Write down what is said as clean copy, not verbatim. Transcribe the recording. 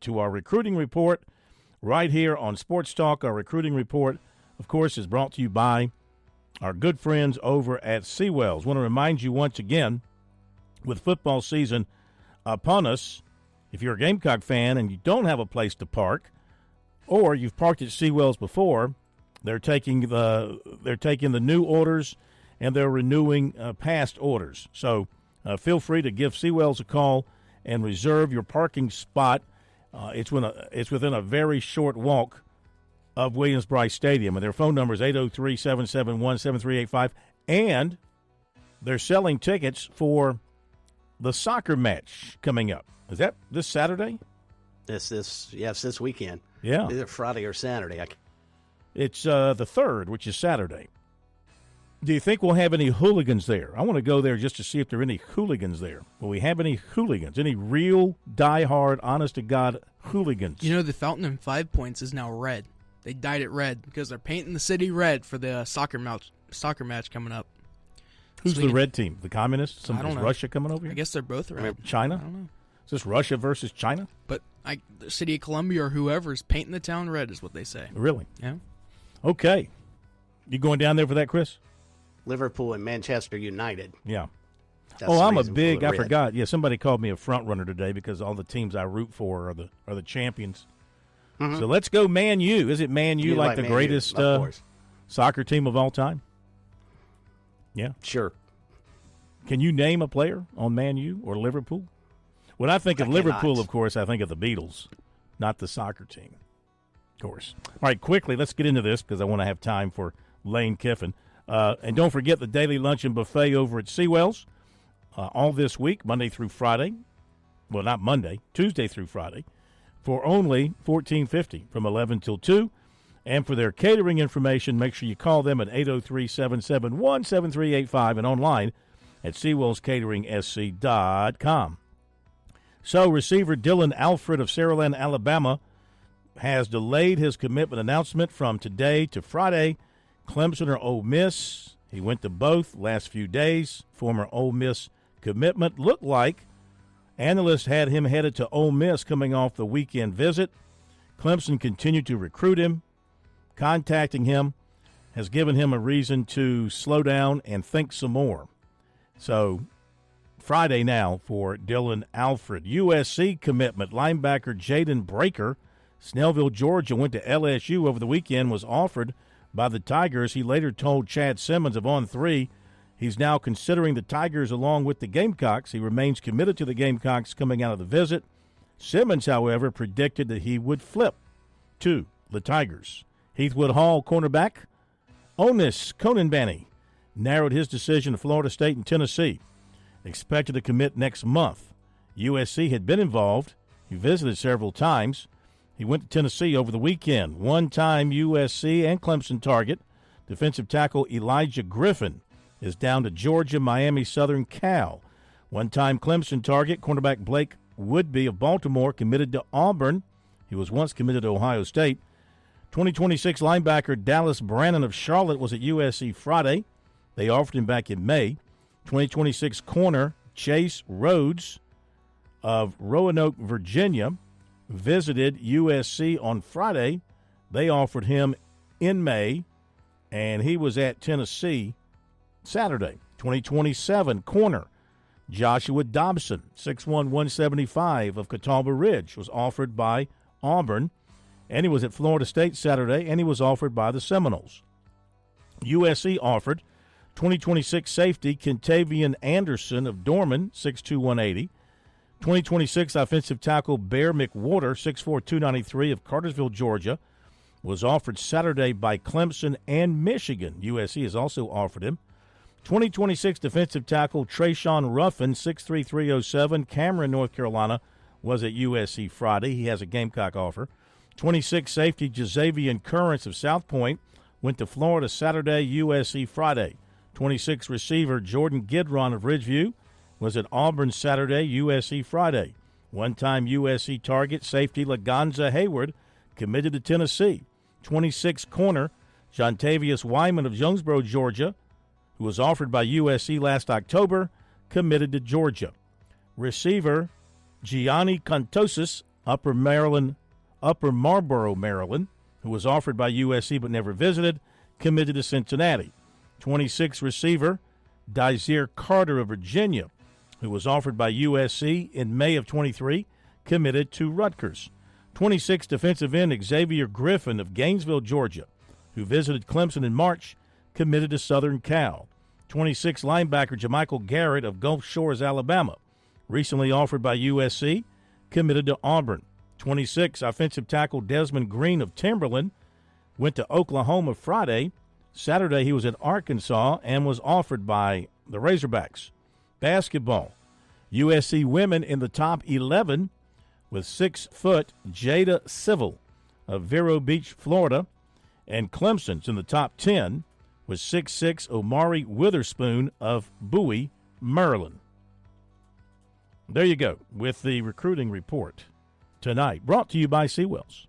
to our recruiting report right here on Sports Talk. Our recruiting report, of course, is brought to you by our good friends over at Seawells. I want to remind you once again, with football season upon us, if you're a Gamecock fan and you don't have a place to park, or you've parked at Seawells before, they're taking the new orders and they're renewing past orders. So feel free to give Seawells a call and reserve your parking spot. It's within a very short walk of Williams-Brice Stadium, and their phone number is 803-771-7385, and they're selling tickets for the soccer match coming up. Is that this Saturday? This weekend. Yeah. Either Friday or Saturday. It's the 3rd, which is Saturday. Do you think we'll have any hooligans there? I want to go there just to see if there are any hooligans there. Will we have any hooligans? Any real, diehard, honest-to-God hooligans? You know, the fountain in 5 Points is now red. They dyed it red because they're painting the city red for the soccer match coming up. Who's the red team? The communists? I don't know. Russia coming over here? I guess they're both red. China? I don't know. Is this Russia versus China? But the city of Columbia or whoever is painting the town red is what they say. Really? Yeah. Okay. You going down there for that, Chris? Liverpool and Manchester United. Yeah. That's I'm a the reason big. for the I red. forgot. Yeah, somebody called me a front runner today because all the teams I root for are the champions. Mm-hmm. So let's go Man U. Is it Man U like the Man U, greatest of course. soccer team of all time? Yeah. Sure. Can you name a player on Man U or Liverpool? When I think of Liverpool, of course, I think of the Beatles, not the soccer team. Of course. All right, quickly, let's get into this because I want to have time for Lane Kiffin. And don't forget the daily luncheon buffet over at Seawells all this week, Monday through Friday. Well, not Monday, Tuesday through Friday, for only $14.50 from 11 till 2. And for their catering information, make sure you call them at 803-771-7385 and online at SeawellsCateringSC.com. So receiver Dylan Alfred of Saraland, Alabama, has delayed his commitment announcement from today to Friday. Clemson or Ole Miss. He went to both last few days. Former Ole Miss commitment looked like analysts had him headed to Ole Miss coming off the weekend visit. Clemson continued to recruit him. Contacting him has given him a reason to slow down and think some more. So Friday now for Dylan Alfred. USC commitment. Linebacker Jaden Breaker, Snellville, Georgia, went to LSU over the weekend, was offered by the Tigers. He later told Chad Simmons of On3 he's now considering the Tigers along with the Gamecocks. He remains committed to the Gamecocks coming out of the visit. Simmons, however, predicted that he would flip to the Tigers. Heathwood Hall cornerback Onis Konanbani narrowed his decision to Florida State and Tennessee. Expected to commit next month. USC had been involved. He visited several times. He went to Tennessee over the weekend. One-time USC and Clemson target, defensive tackle Elijah Griffin, is down to Georgia, Miami, Southern Cal. One-time Clemson target, cornerback Blake Woodby of Baltimore, committed to Auburn. He was once committed to Ohio State. 2026 linebacker Dallas Brannon of Charlotte was at USC Friday. They offered him back in May. 2026 corner Chase Rhodes of Roanoke, Virginia, visited USC on Friday. They offered him in May, and he was at Tennessee Saturday. 2027 corner Joshua Dobson, 6'1", 175 of Catawba Ridge, was offered by Auburn, and he was at Florida State Saturday, and he was offered by the Seminoles. USC offered 2026 safety Kentavian Anderson of Dorman, 6'2", 180. 2026 offensive tackle Bear McWhorter, 6'4", 293 of Cartersville, Georgia, was offered Saturday by Clemson and Michigan. USC has also offered him. 2026 defensive tackle Trayshawn Ruffin, 6'3", 307, Cameron, North Carolina, was at USC Friday. He has a Gamecock offer. 26 safety Jazavian Currents of South Point went to Florida Saturday, USC Friday. 26 receiver Jordan Gidron of Ridgeview was at Auburn Saturday, USC Friday. One-time USC target safety Laganza Hayward committed to Tennessee. 26 corner Jontavius Wyman of Jonesboro, Georgia, who was offered by USC last October, committed to Georgia. Receiver Gianni Contosis Upper Marlboro, Maryland, who was offered by USC but never visited, committed to Cincinnati. 26 receiver Dysere Carter of Virginia, who was offered by USC in May of 23, committed to Rutgers. 26 defensive end Xavier Griffin of Gainesville, Georgia, who visited Clemson in March, committed to Southern Cal. 26 linebacker JaMychal Garrett of Gulf Shores, Alabama, recently offered by USC, committed to Auburn. 26 offensive tackle Desmond Green of Timberland went to Oklahoma Friday. Saturday he was at Arkansas and was offered by the Razorbacks. Basketball, USC women in the top 11 with 6-foot Jada Civil of Vero Beach, Florida, and Clemson's in the top 10 with 6'6" Omari Witherspoon of Bowie, Maryland. There you go with the recruiting report tonight, brought to you by Seawells.